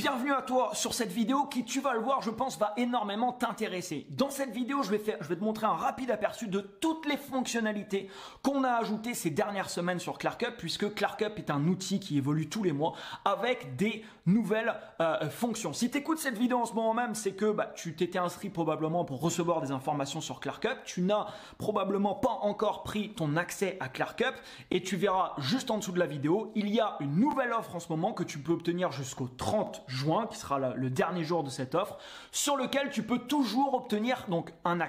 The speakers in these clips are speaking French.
Bienvenue à toi sur cette vidéo qui, tu vas le voir, je pense, va énormément t'intéresser. Dans cette vidéo, je vais te montrer un rapide aperçu de toutes les fonctionnalités qu'on a ajoutées ces dernières semaines sur ClarkUp, puisque ClarkUp est un outil qui évolue tous les mois avec des nouvelles fonctions. Si tu écoutes cette vidéo en ce moment même, c'est que tu t'étais inscrit probablement pour recevoir des informations sur ClarkUp. Tu n'as probablement pas encore pris ton accès à ClarkUp et tu verras juste en dessous de la vidéo, il y a une nouvelle offre en ce moment que tu peux obtenir jusqu'au 30 juin, qui sera le dernier jour de cette offre, sur lequel tu peux toujours obtenir donc ton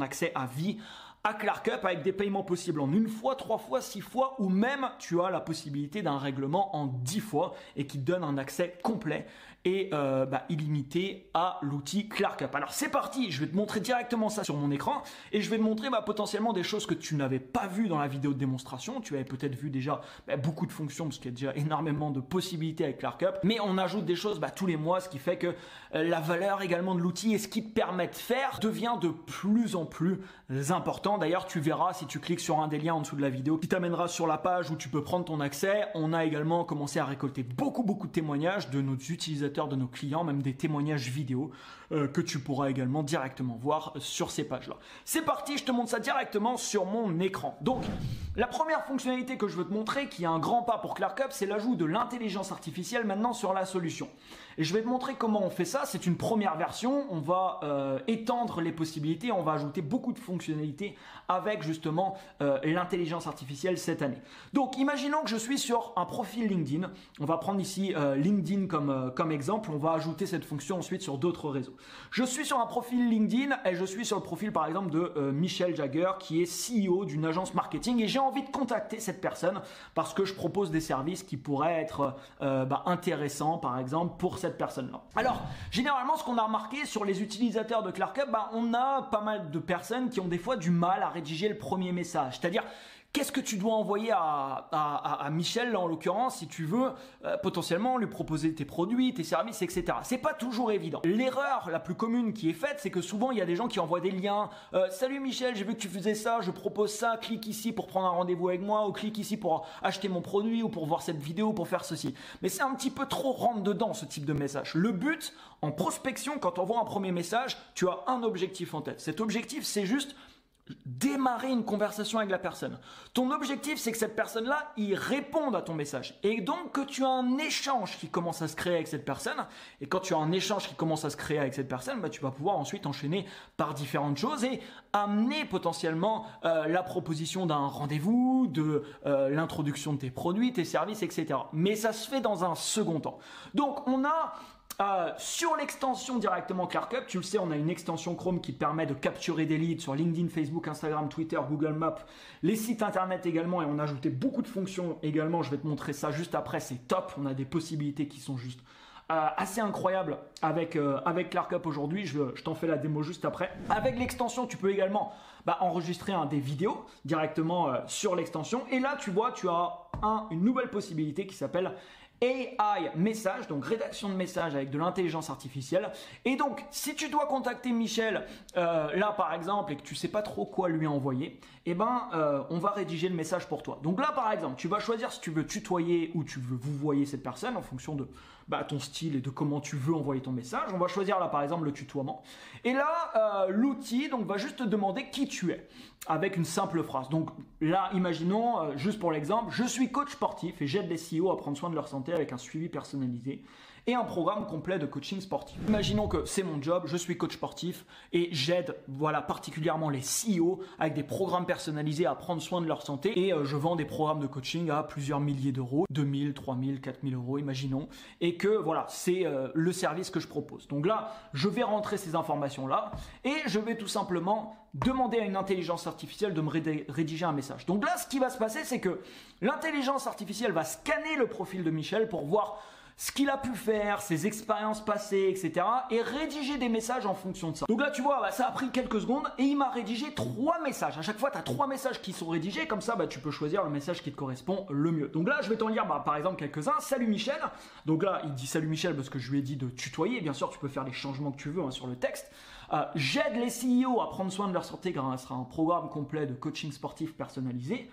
accès à vie à ClarkUp avec des paiements possibles en 1 fois, 3 fois, 6 fois ou même tu as la possibilité d'un règlement en 10 fois et qui donne un accès complet et illimité à l'outil ClarkUp. Alors c'est parti, je vais te montrer directement ça sur mon écran et je vais te montrer potentiellement des choses que tu n'avais pas vues dans la vidéo de démonstration. Tu avais peut-être vu déjà beaucoup de fonctions parce qu'il y a déjà énormément de possibilités avec ClarkUp, mais on ajoute des choses tous les mois, ce qui fait que la valeur également de l'outil et ce qu'il te permet de faire devient de plus en plus important. D'ailleurs, tu verras si tu cliques sur un des liens en dessous de la vidéo qui t'amènera sur la page où tu peux prendre ton accès. On a également commencé à récolter beaucoup de témoignages de nos utilisateurs, de nos clients, même des témoignages vidéo que tu pourras également directement voir sur ces pages-là. C'est parti, je te montre ça directement sur mon écran. Donc, la première fonctionnalité que je veux te montrer, qui est un grand pas pour ClarkUp, c'est l'ajout de l'intelligence artificielle maintenant sur la solution. Et je vais te montrer comment on fait ça. C'est une première version. On va étendre les possibilités. On va ajouter beaucoup de fonctionnalités avec justement l'intelligence artificielle cette année. Donc, imaginons que je suis sur un profil LinkedIn. On va prendre ici LinkedIn comme exemple. On va ajouter cette fonction ensuite sur d'autres réseaux. Je suis sur un profil LinkedIn et je suis sur le profil par exemple de Michel Jagger qui est CEO d'une agence marketing et j'ai envie de contacter cette personne parce que je propose des services qui pourraient être intéressants par exemple pour cette personne-là. Alors, généralement, ce qu'on a remarqué sur les utilisateurs de ClarkUp, on a pas mal de personnes qui ont des fois du mal à rédiger le premier message. C'est-à-dire, qu'est-ce que tu dois envoyer à Michel, là, en l'occurrence, si tu veux potentiellement lui proposer tes produits, tes services, etc. C'est pas toujours évident. L'erreur la plus commune qui est faite, c'est que souvent, il y a des gens qui envoient des liens. Salut Michel, j'ai vu que tu faisais ça, je propose ça, clique ici pour prendre un rendez-vous avec moi, ou clique ici pour acheter mon produit, ou pour voir cette vidéo, pour faire ceci. Mais c'est un petit peu trop rentre dedans, ce type de message. Le but, en prospection, quand on envoie un premier message, tu as un objectif en tête. Cet objectif, c'est juste démarrer une conversation avec la personne. Ton objectif, c'est que cette personne-là, il réponde à ton message. Et donc, que tu as un échange qui commence à se créer avec cette personne. Et quand tu as un échange qui commence à se créer avec cette personne, tu vas pouvoir ensuite enchaîner par différentes choses et amener potentiellement la proposition d'un rendez-vous, de l'introduction de tes produits, tes services, etc. Mais ça se fait dans un second temps. Donc, on a sur l'extension directement ClarkUp, tu le sais, on a une extension Chrome qui permet de capturer des leads sur LinkedIn, Facebook, Instagram, Twitter, Google Maps, les sites internet également, et on a ajouté beaucoup de fonctions également. Je vais te montrer ça juste après, c'est top. On a des possibilités qui sont juste assez incroyables avec ClarkUp aujourd'hui. Je t'en fais la démo juste après. Avec l'extension, tu peux également enregistrer des vidéos directement sur l'extension. Et là, tu vois, tu as une nouvelle possibilité qui s'appelle AI message, donc rédaction de messages avec de l'intelligence artificielle. Et donc, si tu dois contacter Michel, là par exemple, et que tu sais pas trop quoi lui envoyer, on va rédiger le message pour toi. Donc là par exemple, tu vas choisir si tu veux tutoyer ou tu veux vouvoyer cette personne en fonction de ton style et de comment tu veux envoyer ton message. On va choisir là par exemple le tutoiement. Et là, l'outil va juste te demander qui tu es avec une simple phrase. Donc là, imaginons, juste pour l'exemple, je suis coach sportif et j'aide les CEO à prendre soin de leur santé avec un suivi personnalisé et un programme complet de coaching sportif. Imaginons que c'est mon job, je suis coach sportif et j'aide particulièrement les CEO avec des programmes personnalisés à prendre soin de leur santé et je vends des programmes de coaching à plusieurs milliers d'euros, 2000, 3000, 4000 euros, imaginons, et que c'est le service que je propose. Donc là, je vais rentrer ces informations-là et je vais tout simplement demander à une intelligence artificielle de me rédiger un message. Donc là, ce qui va se passer, c'est que l'intelligence artificielle va scanner le profil de Michel pour voir ce qu'il a pu faire, ses expériences passées, etc. et rédiger des messages en fonction de ça. Donc là, tu vois, ça a pris quelques secondes et il m'a rédigé 3 messages. À chaque fois, tu as 3 messages qui sont rédigés. Comme ça, tu peux choisir le message qui te correspond le mieux. Donc là, je vais t'en lire par exemple quelques-uns. Salut Michel. Donc là, il dit salut Michel parce que je lui ai dit de tutoyer. Bien sûr, tu peux faire les changements que tu veux sur le texte. J'aide les CEO à prendre soin de leur santé grâce à un programme complet de coaching sportif personnalisé.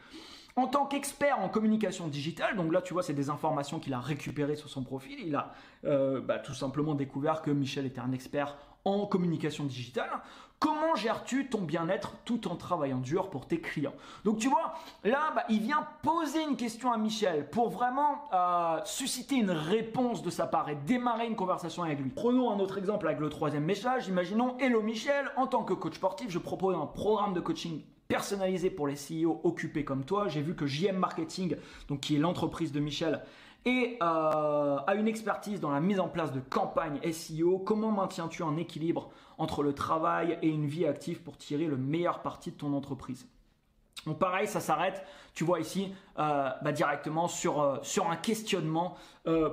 En tant qu'expert en communication digitale, donc là tu vois c'est des informations qu'il a récupérées sur son profil, il a tout simplement découvert que Michel était un expert en communication digitale. Comment gères-tu ton bien-être tout en travaillant dur pour tes clients? Donc tu vois, là il vient poser une question à Michel pour vraiment susciter une réponse de sa part et démarrer une conversation avec lui. Prenons un autre exemple avec le troisième message. Imaginons: Hello Michel, en tant que coach sportif, je propose un programme de coaching personnalisé pour les CEO occupés comme toi. J'ai vu que JM Marketing, donc qui est l'entreprise de Michel, et a une expertise dans la mise en place de campagnes SEO. Comment maintiens-tu un équilibre entre le travail et une vie active pour tirer le meilleur parti de ton entreprise? Donc pareil, ça s'arrête, tu vois ici, directement sur un questionnement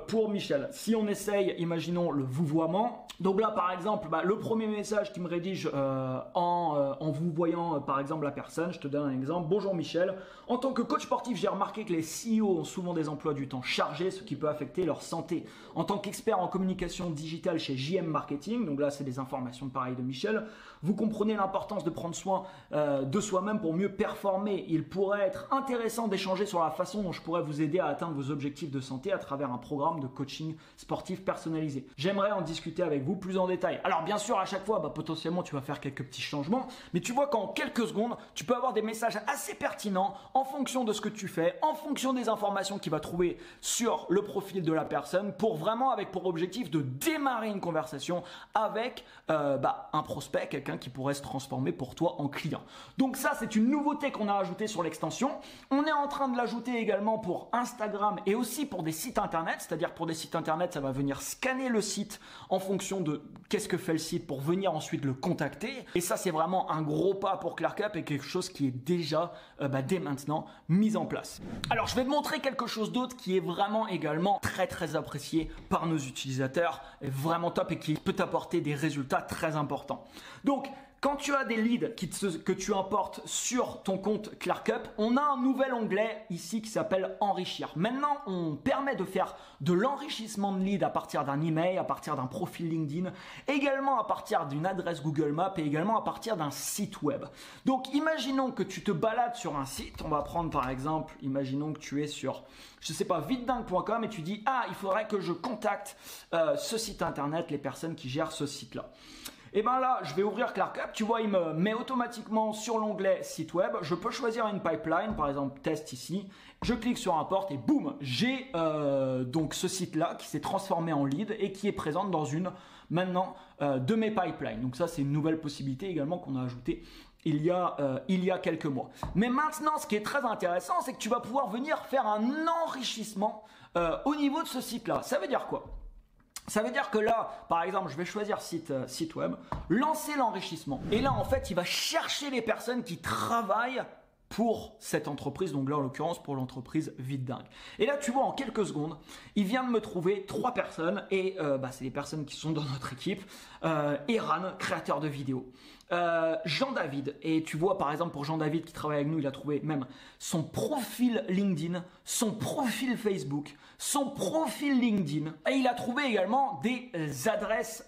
pour Michel. Si on essaye, imaginons le vouvoiement. Donc là, par exemple, le premier message qui me rédige en vous voyant, par exemple, la personne, je te donne un exemple. Bonjour Michel, en tant que coach sportif, j'ai remarqué que les CEO ont souvent des emplois du temps chargés, ce qui peut affecter leur santé. En tant qu'expert en communication digitale chez JM Marketing, donc là, c'est des informations pareilles de Michel, vous comprenez l'importance de prendre soin de soi-même pour mieux performer. Il pourrait être intéressant d'échanger sur la façon dont je pourrais vous aider à atteindre vos objectifs de santé à travers un programme de coaching sportif personnalisé. J'aimerais en discuter avec vous plus en détail. Alors bien sûr, à chaque fois, potentiellement, tu vas faire quelques petits changements, mais tu vois qu'en quelques secondes, tu peux avoir des messages assez pertinents en fonction de ce que tu fais, en fonction des informations qu'il va trouver sur le profil de la personne, pour vraiment avec pour objectif de démarrer une conversation avec un prospect, quelqu'un qui pourrait se transformer pour toi en client. Donc ça, c'est une nouveauté qu'on a ajoutée sur l'extension. On est en train de l'ajouter également pour Instagram et aussi pour des sites internet, c'est-à-dire pour des sites internet, ça va venir scanner le site en fonction de qu'est-ce que fait le site pour venir ensuite le contacter. Et ça, c'est vraiment un gros pas pour ClearCup et quelque chose qui est déjà dès maintenant mis en place. Alors, je vais te montrer quelque chose d'autre qui est vraiment également très très apprécié par nos utilisateurs, est vraiment top et qui peut t'apporter des résultats très importants. Donc, quand tu as des leads que tu importes sur ton compte ClearCup, on a un nouvel onglet ici qui s'appelle Enrichir. Maintenant, on permet de faire de l'enrichissement de leads à partir d'un email, à partir d'un profil LinkedIn, également à partir d'une adresse Google Maps et également à partir d'un site web. Donc, imaginons que tu te balades sur un site. On va prendre par exemple, imaginons que tu es sur, je sais pas, vitedingue.com et tu dis: ah, il faudrait que je contacte ce site internet, les personnes qui gèrent ce site-là. Et bien là, je vais ouvrir ClearCup, tu vois, il me met automatiquement sur l'onglet site web. Je peux choisir une pipeline, par exemple test ici. Je clique sur import et boum, j'ai donc ce site-là qui s'est transformé en lead et qui est présente dans une maintenant de mes pipelines. Donc ça, c'est une nouvelle possibilité également qu'on a ajoutée il y a quelques mois. Mais maintenant, ce qui est très intéressant, c'est que tu vas pouvoir venir faire un enrichissement au niveau de ce site-là. Ça veut dire quoi? Ça veut dire que là, par exemple, je vais choisir site web, lancer l'enrichissement. Et là, en fait, il va chercher les personnes qui travaillent pour cette entreprise, donc là en l'occurrence pour l'entreprise Vitedingue. Et là tu vois, en quelques secondes, il vient de me trouver 3 personnes et c'est les personnes qui sont dans notre équipe. Eran, créateur de vidéos. Jean-David, et tu vois par exemple pour Jean-David qui travaille avec nous, il a trouvé même son profil LinkedIn, son profil Facebook, son profil LinkedIn, et il a trouvé également des adresses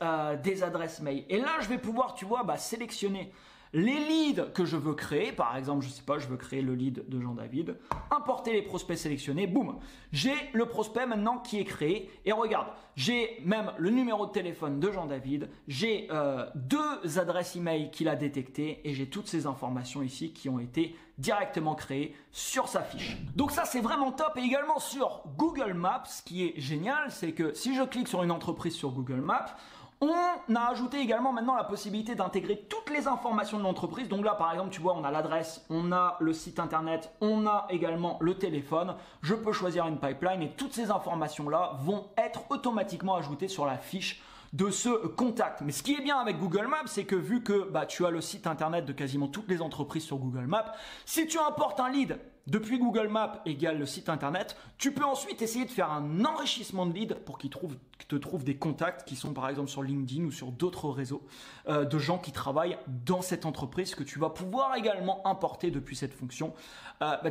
mail. Et là je vais pouvoir, tu vois, sélectionner les leads que je veux créer. Par exemple, je sais pas, je veux créer le lead de Jean-David, importer les prospects sélectionnés, boum, j'ai le prospect maintenant qui est créé. Et regarde, j'ai même le numéro de téléphone de Jean-David, j'ai 2 adresses email qu'il a détectées et j'ai toutes ces informations ici qui ont été directement créées sur sa fiche. Donc ça, c'est vraiment top. Et également sur Google Maps, ce qui est génial, c'est que si je clique sur une entreprise sur Google Maps, on a ajouté également maintenant la possibilité d'intégrer toutes les informations de l'entreprise. Donc là, par exemple, tu vois, on a l'adresse, on a le site internet, on a également le téléphone. Je peux choisir une pipeline et toutes ces informations-là vont être automatiquement ajoutées sur la fiche de ce contact. Mais ce qui est bien avec Google Maps, c'est que vu que tu as le site internet de quasiment toutes les entreprises sur Google Maps, si tu importes un lead depuis Google Maps égale le site internet, tu peux ensuite essayer de faire un enrichissement de lead pour qu'il te trouve des contacts qui sont par exemple sur LinkedIn ou sur d'autres réseaux de gens qui travaillent dans cette entreprise que tu vas pouvoir également importer depuis cette fonction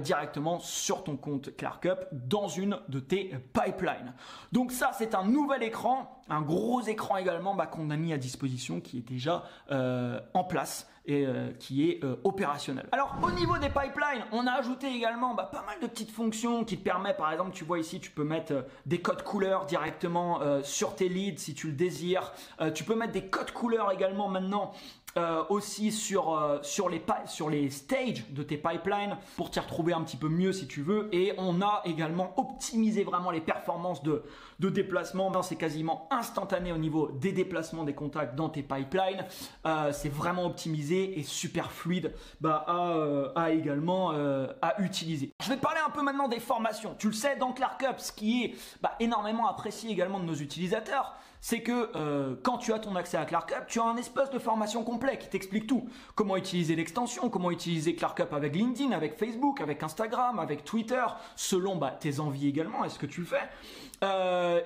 directement sur ton compte ClearCup dans une de tes pipelines. Donc ça, c'est un nouvel écran un gros écran également qu'on a mis à disposition qui est déjà en place et qui est opérationnel. Alors au niveau des pipelines, on a ajouté également pas mal de petites fonctions qui te permettent, par exemple, tu vois ici, tu peux mettre des codes couleurs directement sur tes leads si tu le désires. Tu peux mettre des codes couleurs également maintenant aussi sur les stages de tes pipelines pour t'y retrouver un petit peu mieux si tu veux. Et on a également optimisé vraiment les performances de déplacement. C'est quasiment instantané au niveau des déplacements des contacts dans tes pipelines. C'est vraiment optimisé et super fluide à utiliser. Je vais te parler un peu maintenant des formations. Tu le sais, dans ClarkUp, ce qui est énormément apprécié également de nos utilisateurs, c'est que quand tu as ton accès à ClarkUp, tu as un espace de formation complet qui t'explique tout. Comment utiliser l'extension, comment utiliser ClarkUp avec LinkedIn, avec Facebook, avec Instagram, avec Twitter, selon tes envies également, est-ce que tu le fais.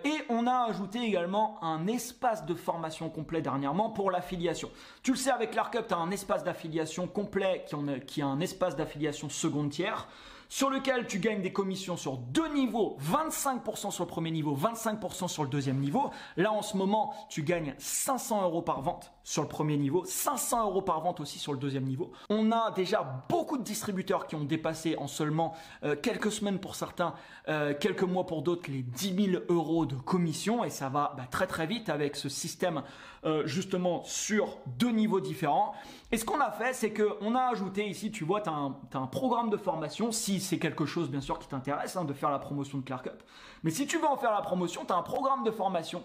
Et on a ajouté également un espace de formation complet dernièrement pour l'affiliation. Tu le sais, avec ClarkUp, tu as un espace d'affiliation complet qui a un espace d'affiliation seconde tiers, sur lequel tu gagnes des commissions sur 2 niveaux, 25% sur le premier niveau, 25% sur le deuxième niveau. Là, en ce moment, tu gagnes 500 € par vente sur le premier niveau, 500 € par vente aussi sur le deuxième niveau. On a déjà beaucoup de distributeurs qui ont dépassé en seulement quelques semaines pour certains, quelques mois pour d'autres, les 10 000 € de commission, et ça va très très vite avec ce système justement sur 2 niveaux différents. Et ce qu'on a fait, c'est qu'on a ajouté ici, tu vois, tu as un programme de formation, si c'est quelque chose bien sûr qui t'intéresse, de faire la promotion de ClarkUp. Mais si tu veux en faire la promotion, tu as un programme de formation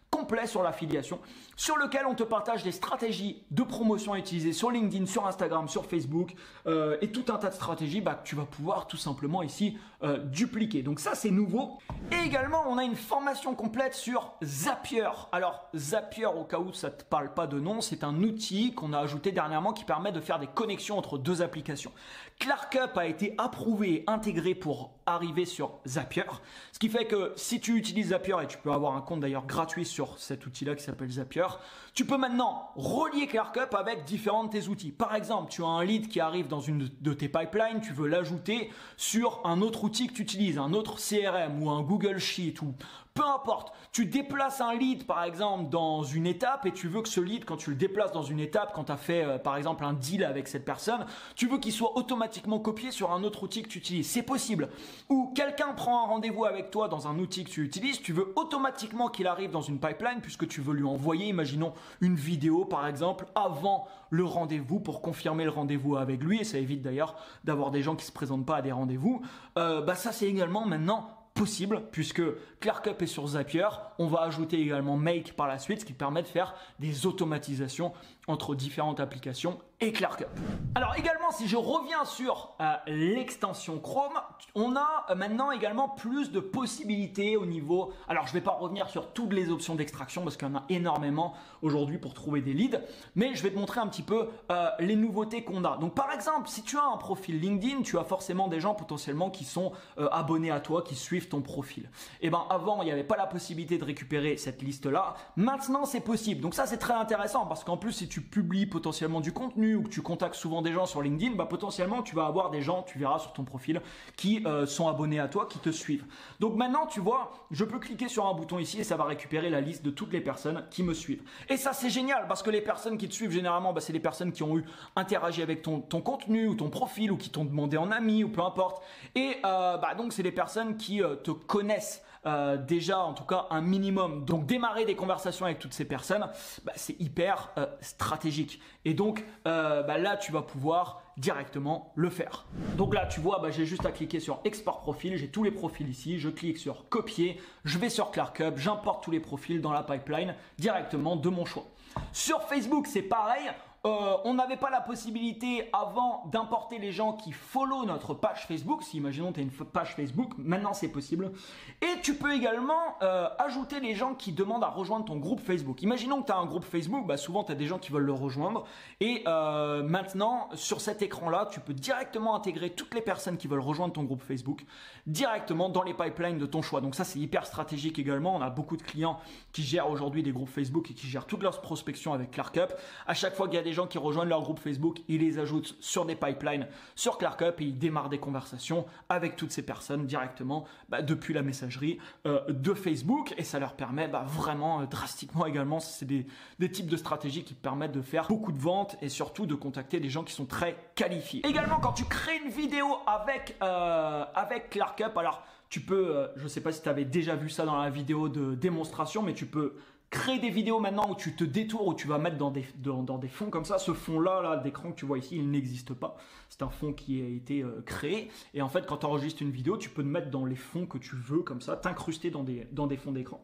complet sur l'affiliation, sur lequel on te partage des stratégies de promotion à utiliser sur LinkedIn, sur Instagram, sur Facebook, et tout un tas de stratégies que tu vas pouvoir tout simplement ici dupliquer. Donc ça, c'est nouveau. Et également, on a une formation complète sur Zapier. Alors Zapier, au cas où ça ne te parle pas de nom, c'est un outil qu'on a ajouté dernièrement qui permet de faire des connexions entre 2 applications. ClarkUp a été approuvé et intégré pour arriver sur Zapier, ce qui fait que si tu utilises Zapier, et tu peux avoir un compte d'ailleurs gratuit sur cet outil-là qui s'appelle Zapier, tu peux maintenant relier ClarkUp avec différents de tes outils. Par exemple, tu as un lead qui arrive dans une de tes pipelines, tu veux l'ajouter sur un autre outil que tu utilises, un autre CRM ou un Google Sheet ou peu importe. Tu déplaces un lead par exemple dans une étape et tu veux que ce lead, quand tu le déplaces dans une étape, quand tu as fait par exemple un deal avec cette personne, tu veux qu'il soit automatiquement copié sur un autre outil que tu utilises. C'est possible. Ou quelqu'un prend un rendez-vous avec toi dans un outil que tu utilises, tu veux automatiquement qu'il arrive dans une pipeline puisque tu veux lui envoyer, imaginons, une vidéo par exemple avant le rendez-vous pour confirmer le rendez-vous avec lui, et ça évite d'ailleurs d'avoir des gens qui se présentent pas à des rendez-vous. Ça c'est également maintenant possible puisque ClarkUp est sur Zapier. On va ajouter également Make par la suite, ce qui permet de faire des automatisations entre différentes applications et ClarkUp. Alors également, si je reviens sur l'extension Chrome, on a maintenant également plus de possibilités au niveau... Alors je ne vais pas revenir sur toutes les options d'extraction parce qu'il y en a énormément aujourd'hui pour trouver des leads, mais je vais te montrer un petit peu les nouveautés qu'on a. Donc par exemple, si tu as un profil LinkedIn, tu as forcément des gens potentiellement qui sont abonnés à toi, qui suivent ton profil. Et avant, il n'y avait pas la possibilité de récupérer cette liste-là. Maintenant, c'est possible. Donc ça, c'est très intéressant parce qu'en plus, si tu publies potentiellement du contenu ou que tu contactes souvent des gens sur LinkedIn, potentiellement, tu vas avoir des gens, tu verras sur ton profil, qui sont abonnés à toi, qui te suivent. Donc maintenant, tu vois, je peux cliquer sur un bouton ici et ça va récupérer la liste de toutes les personnes qui me suivent. Et ça, c'est génial parce que les personnes qui te suivent, généralement, c'est les personnes qui ont interagi avec ton contenu ou ton profil ou qui t'ont demandé en ami ou peu importe. Et donc, c'est les personnes qui te connaissent déjà, en tout cas un minimum. Donc démarrer des conversations avec toutes ces personnes, c'est hyper stratégique. Et donc là, tu vas pouvoir directement le faire. Donc là, tu vois, j'ai juste à cliquer sur Export profil. J'ai tous les profils ici. Je clique sur Copier. Je vais sur ClarkUp. J'importe tous les profils dans la pipeline directement de mon choix. Sur Facebook, c'est pareil. On n'avait pas la possibilité avant d'importer les gens qui follow notre page Facebook. Si imaginons tu as une page Facebook, maintenant c'est possible. Et tu peux également ajouter les gens qui demandent à rejoindre ton groupe Facebook. Imaginons que tu as un groupe Facebook, souvent tu as des gens qui veulent le rejoindre. Et maintenant, sur cet écran-là, tu peux directement intégrer toutes les personnes qui veulent rejoindre ton groupe Facebook directement dans les pipelines de ton choix. Donc ça, c'est hyper stratégique également. On a beaucoup de clients qui gèrent aujourd'hui des groupes Facebook et qui gèrent toute leur prospection avec ClarkUp. À chaque fois qu'il y a des des gens qui rejoignent leur groupe Facebook, ils les ajoutent sur des pipelines sur ClarkUp et ils démarrent des conversations avec toutes ces personnes directement depuis la messagerie de Facebook et ça leur permet vraiment drastiquement également, c'est des types de stratégies qui permettent de faire beaucoup de ventes et surtout de contacter des gens qui sont très qualifiés. Également, quand tu crées une vidéo avec ClarkUp, alors tu peux, je ne sais pas si tu avais déjà vu ça dans la vidéo de démonstration, mais tu peux créer des vidéos maintenant où tu te détournes, où tu vas mettre dans des fonds comme ça. Ce fond-là d'écran que tu vois ici, il n'existe pas. C'est un fond qui a été créé. Et en fait, quand tu enregistres une vidéo, tu peux te mettre dans les fonds que tu veux, comme ça, t'incruster dans des fonds d'écran.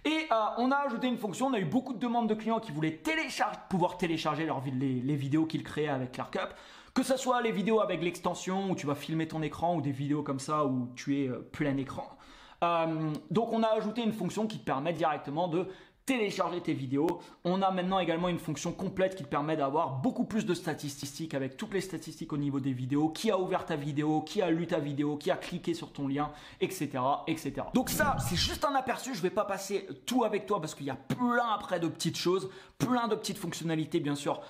Et on a ajouté une fonction, on a eu beaucoup de demandes de clients qui voulaient pouvoir télécharger les vidéos qu'ils créaient avec ClarkUp. Que ce soit les vidéos avec l'extension où tu vas filmer ton écran ou des vidéos comme ça où tu es plein écran. Donc on a ajouté une fonction qui te permet directement de télécharger tes vidéos. On a maintenant également une fonction complète qui te permet d'avoir beaucoup plus de statistiques avec toutes les statistiques au niveau des vidéos, qui a ouvert ta vidéo, qui a lu ta vidéo, qui a cliqué sur ton lien, etc. etc. Donc ça, c'est juste un aperçu. Je ne vais pas passer tout avec toi parce qu'il y a plein après de petites choses, plein de petites fonctionnalités bien sûr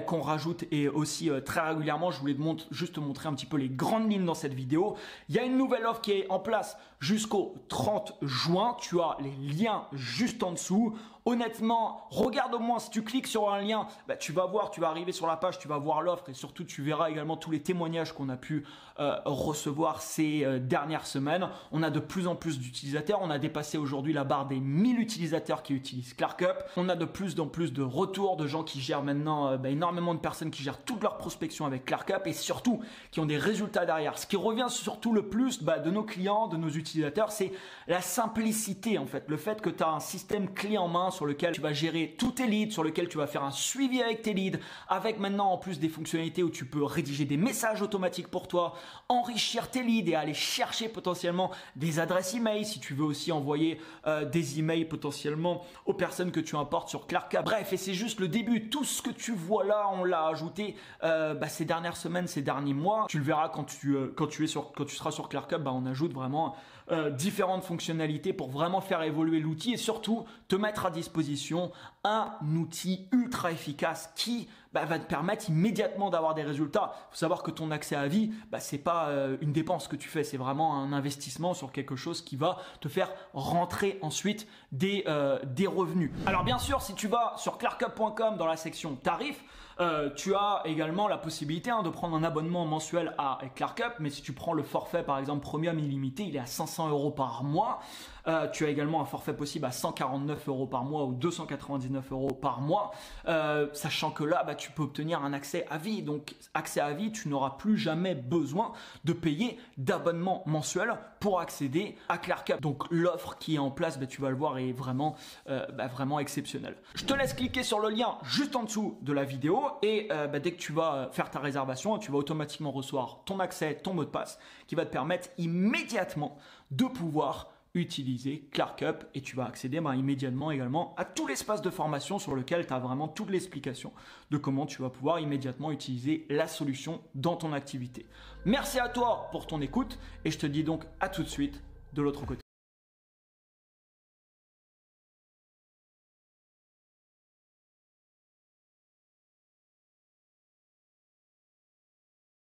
qu'on rajoute et aussi très régulièrement. Je voulais juste te montrer un petit peu les grandes lignes dans cette vidéo. Il y a une nouvelle offre qui est en place jusqu'au 30 juin. Tu as les liens juste en dessous. Honnêtement, regarde au moins, si tu cliques sur un lien, tu vas voir, tu vas arriver sur la page, tu vas voir l'offre et surtout tu verras également tous les témoignages qu'on a pu recevoir ces dernières semaines. On a de plus en plus d'utilisateurs, on a dépassé aujourd'hui la barre des 1000 utilisateurs qui utilisent ClarkUp. On a de plus en plus de retours de gens qui gèrent maintenant, énormément de personnes qui gèrent toute leur prospection avec ClarkUp et surtout qui ont des résultats derrière. Ce qui revient surtout le plus de nos clients, de nos utilisateurs, c'est la simplicité en fait. Le fait que tu as un système clé en main sur lequel tu vas gérer tous tes leads, sur lequel tu vas faire un suivi avec tes leads, avec maintenant en plus des fonctionnalités où tu peux rédiger des messages automatiques pour toi, enrichir tes leads et aller chercher potentiellement des adresses email si tu veux aussi envoyer des emails potentiellement aux personnes que tu importes sur ClarkUp. Bref, et c'est juste le début. Tout ce que tu vois là, on l'a ajouté ces dernières semaines, ces derniers mois. Tu le verras quand tu seras sur ClarkUp, on ajoute vraiment différentes fonctionnalités pour vraiment faire évoluer l'outil et surtout te mettre à disposition un outil ultra efficace qui va te permettre immédiatement d'avoir des résultats. Il faut savoir que ton accès à vie, c'est pas une dépense que tu fais, c'est vraiment un investissement sur quelque chose qui va te faire rentrer ensuite des revenus. Alors bien sûr, si tu vas sur clarkup.com dans la section tarifs, tu as également la possibilité de prendre un abonnement mensuel à ClarkUp, mais si tu prends le forfait par exemple Premium illimité, il est à 500 € par mois. Tu as également un forfait possible à 149 € par mois ou 299 € par mois, sachant que là, tu peux obtenir un accès à vie. Donc, accès à vie, tu n'auras plus jamais besoin de payer d'abonnement mensuel pour accéder à ClarkUp. Donc, l'offre qui est en place, tu vas le voir, est vraiment, vraiment exceptionnelle. Je te laisse cliquer sur le lien juste en dessous de la vidéo et dès que tu vas faire ta réservation, tu vas automatiquement recevoir ton accès, ton mot de passe qui va te permettre immédiatement de pouvoir utiliser ClarkUp et tu vas accéder immédiatement également à tout l'espace de formation sur lequel tu as vraiment toute l'explication de comment tu vas pouvoir immédiatement utiliser la solution dans ton activité. Merci à toi pour ton écoute et je te dis donc à tout de suite de l'autre côté.